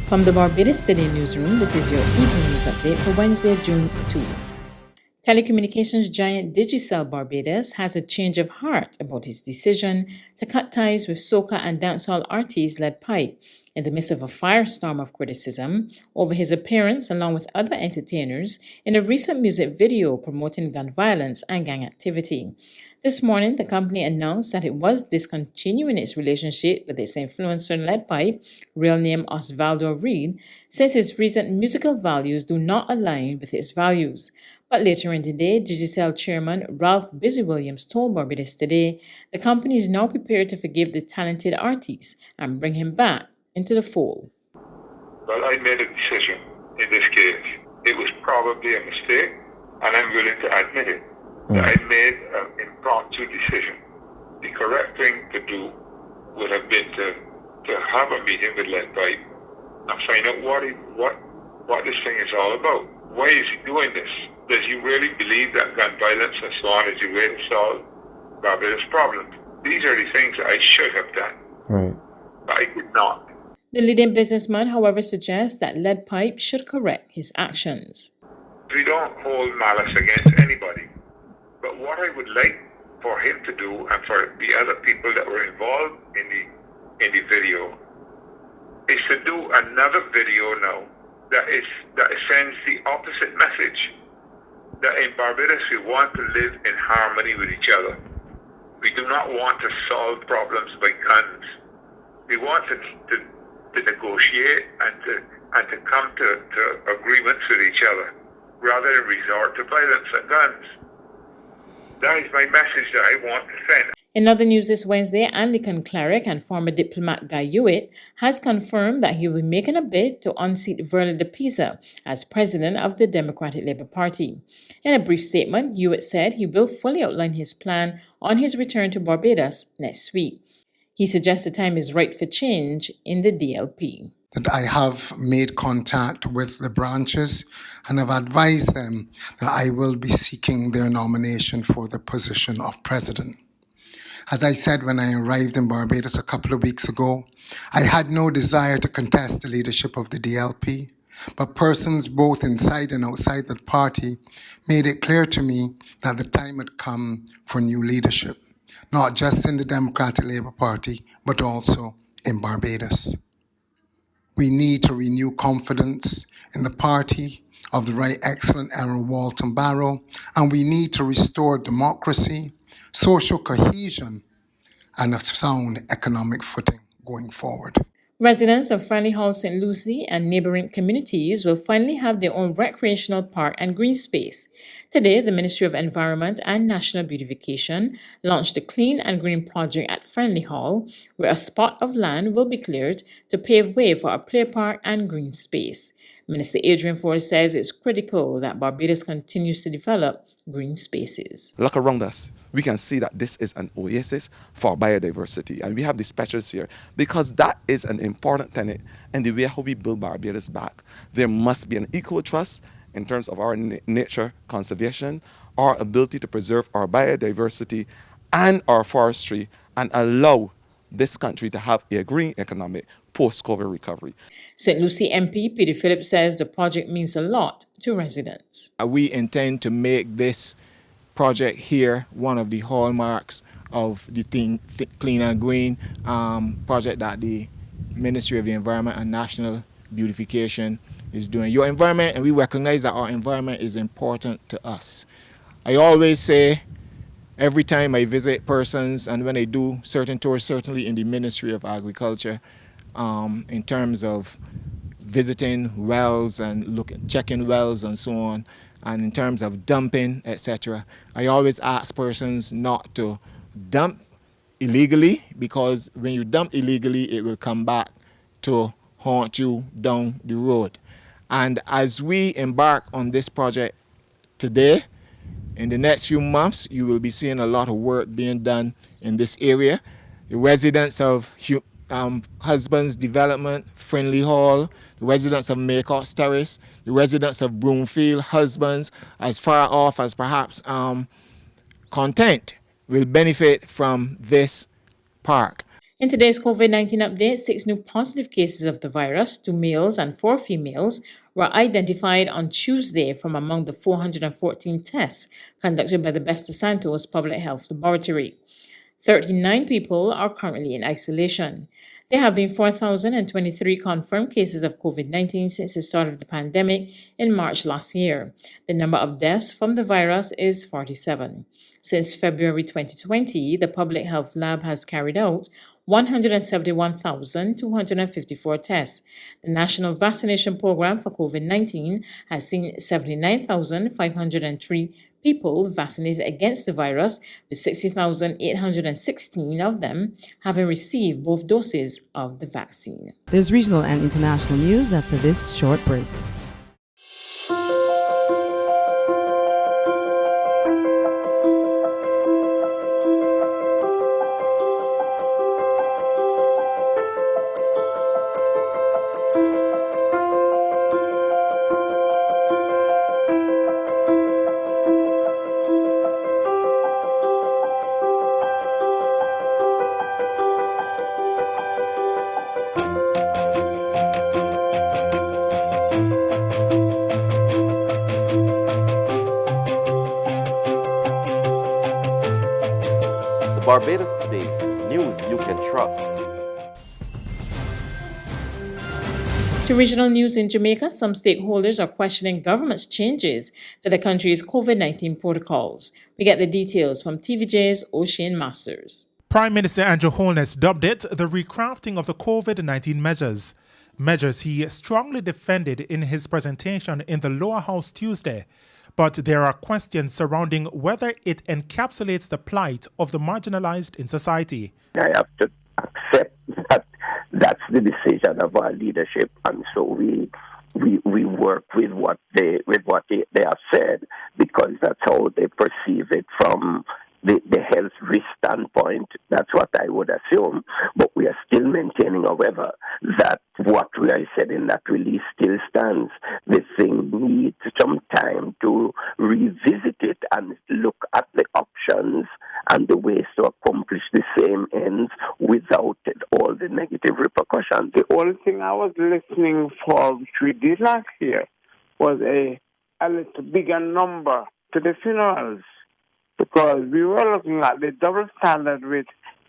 From the Barbados Today newsroom, this is your evening news update for Wednesday, June 2. Telecommunications giant Digicel Barbados has a change of heart about his decision to cut ties with soca and dancehall artist Leadpipe in the midst of a firestorm of criticism over his appearance along with other entertainers in a recent music video promoting gun violence and gang activity. This morning, the company announced that it was discontinuing its relationship with its influencer Leadpipe, real name Osvaldo Reed, since its recent musical values do not align with its values. But later in the day, Digicel chairman Ralph Busy Williams told Barbados Today the company is now prepared to forgive the talented artist and bring him back into the fold. Well, I made a decision in this case. It was probably a mistake, and I'm willing to admit it. That I made an impromptu decision. The correct thing to do would have been to have a meeting with Leadpipe and find out what this thing is all about. Why is he doing this? Does he really believe that gun violence and so on is the way to solve Barbados' problems? These are the things that I should have done. Right. But I did not. The leading businessman, however, suggests that Leadpipe should correct his actions. We don't hold malice against anybody. But what I would like for him to do, and for the other people that were involved in the video, is to do another video now that sends the opposite message. That in Barbados we want to live in harmony with each other. We do not want to solve problems by guns. We want to negotiate and to come to agreements with each other, rather than resort to violence and guns. That is my message that I want to send. In other news this Wednesday, Anglican cleric and former diplomat Guy Hewitt has confirmed that he will be making a bid to unseat Verla de Pisa as president of the Democratic Labour Party. In a brief statement, Hewitt said he will fully outline his plan on his return to Barbados next week. He suggests the time is right for change in the DLP. That I have made contact with the branches and have advised them that I will be seeking their nomination for the position of president. As I said when I arrived in Barbados a couple of weeks ago, I had no desire to contest the leadership of the DLP, but persons both inside and outside the party made it clear to me that the time had come for new leadership, not just in the Democratic Labour Party, but also in Barbados. We need to renew confidence in the party of the Right Excellent Errol Walton Barrow, and we need to restore democracy, social cohesion, and a sound economic footing going forward. Residents of Friendly Hall, St. Lucie and neighboring communities will finally have their own recreational park and green space. Today, the Ministry of Environment and National Beautification launched a Clean and Green project at Friendly Hall, where a spot of land will be cleared to pave way for a play park and green space. Minister Adrian Ford says it's critical that Barbados continues to develop green spaces. Look around us. We can see that this is an oasis for biodiversity. And we have the specialists here because that is an important tenet in the way how we build Barbados back. There must be an equal trust in terms of our nature conservation, our ability to preserve our biodiversity and our forestry and allow this country to have a green economic post-COVID recovery. St. Lucie MP Peter Phillips says the project means a lot to residents. We intend to make this project here one of the hallmarks of the Clean and Green project that the Ministry of the Environment and National Beautification is doing. Your environment, and we recognize that our environment is important to us. I always say, every time I visit persons and when I do certain tours, certainly in the Ministry of Agriculture, in terms of visiting wells and checking wells and so on, and in terms of dumping, etc., I always ask persons not to dump illegally, because when you dump illegally, it will come back to haunt you down the road. And as we embark on this project today, in the next few months, you will be seeing a lot of work being done in this area. The residents of Husbands Development, Friendly Hall, the residents of Maycott's Terrace, the residents of Broomfield, Husbands, as far off as perhaps Content, will benefit from this park. In today's COVID-19 update, 6 new positive cases of the virus, 2 males and 4 females, were identified on Tuesday from among the 414 tests conducted by the Besta Santos Public Health Laboratory. 39 people are currently in isolation. There have been 4,023 confirmed cases of COVID-19 since the start of the pandemic in March last year. The number of deaths from the virus is 47. Since February 2020, the Public Health Lab has carried out 171,254 tests. The National Vaccination Program for COVID-19 has seen 79,503 people vaccinated against the virus, with 60,816 of them having received both doses of the vaccine. There's regional and international news after this short break. Barbados Today, news you can trust. To regional news in Jamaica, some stakeholders are questioning government's changes to the country's COVID-19 protocols. We get the details from TVJ's Ocean Masters. Prime Minister Andrew Holness dubbed it the recrafting of the COVID-19 measures. Measures he strongly defended in his presentation in the lower house Tuesday. But there are questions surrounding whether it encapsulates the plight of the marginalized in society. I have to accept that that's the decision of our leadership, and so we work with what they have said, because that's how they perceive it from the health risk standpoint. That's what I would assume. But we are still maintaining, however, that what we have said in that release still stands. The thing needs some time to revisit it and look at the options and the ways to accomplish the same ends without all the negative repercussions. The only thing I was listening for, which we did last year, was a little bigger number to the funerals, because we were looking at the double standard with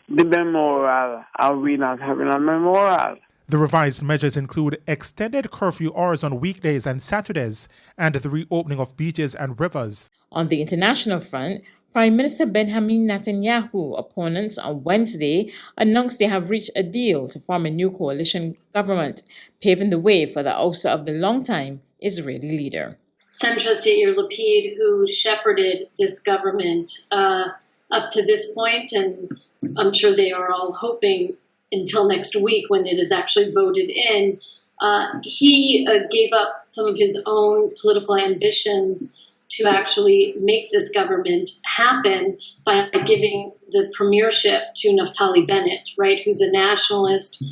the memorial and we not having a memorial. The revised measures include extended curfew hours on weekdays and Saturdays and the reopening of beaches and rivers. On the international front, Prime Minister Benjamin Netanyahu opponents on Wednesday announced they have reached a deal to form a new coalition government, paving the way for the ouster of the longtime Israeli leader. Centrist Yair Lapid, who shepherded this government up to this point, and I'm sure they are all hoping until next week when it is actually voted in, he gave up some of his own political ambitions to actually make this government happen by giving the premiership to Naftali Bennett, right, who's a nationalist,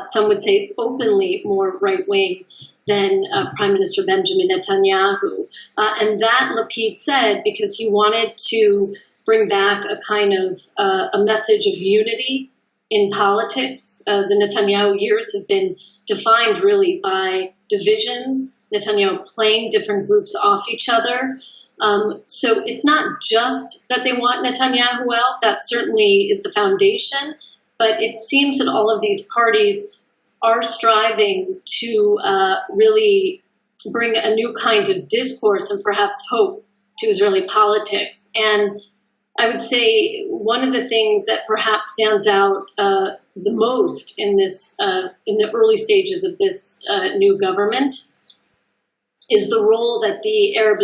some would say openly more right-wing than Prime Minister Benjamin Netanyahu. And that Lapid said because he wanted to bring back a kind of a message of unity in politics. The Netanyahu years have been defined really by divisions, Netanyahu playing different groups off each other. So it's not just that they want Netanyahu out, that certainly is the foundation, but it seems that all of these parties are striving to really bring a new kind of discourse and perhaps hope to Israeli politics. And I would say one of the things that perhaps stands out the most in this in the early stages of this new government is the role that the Arab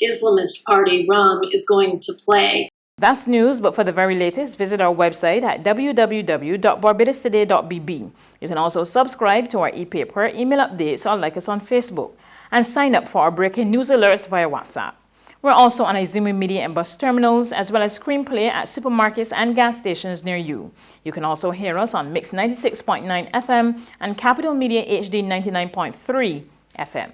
Islamist party, RAM, is going to play. That's news, but for the very latest, visit our website at www.barbadostoday.bb. You can also subscribe to our e-paper, email updates, or like us on Facebook, and sign up for our breaking news alerts via WhatsApp. We're also on Izumi Media and bus terminals, as well as screenplay at supermarkets and gas stations near you. You can also hear us on Mix 96.9 FM and Capital Media HD 99.3 FM.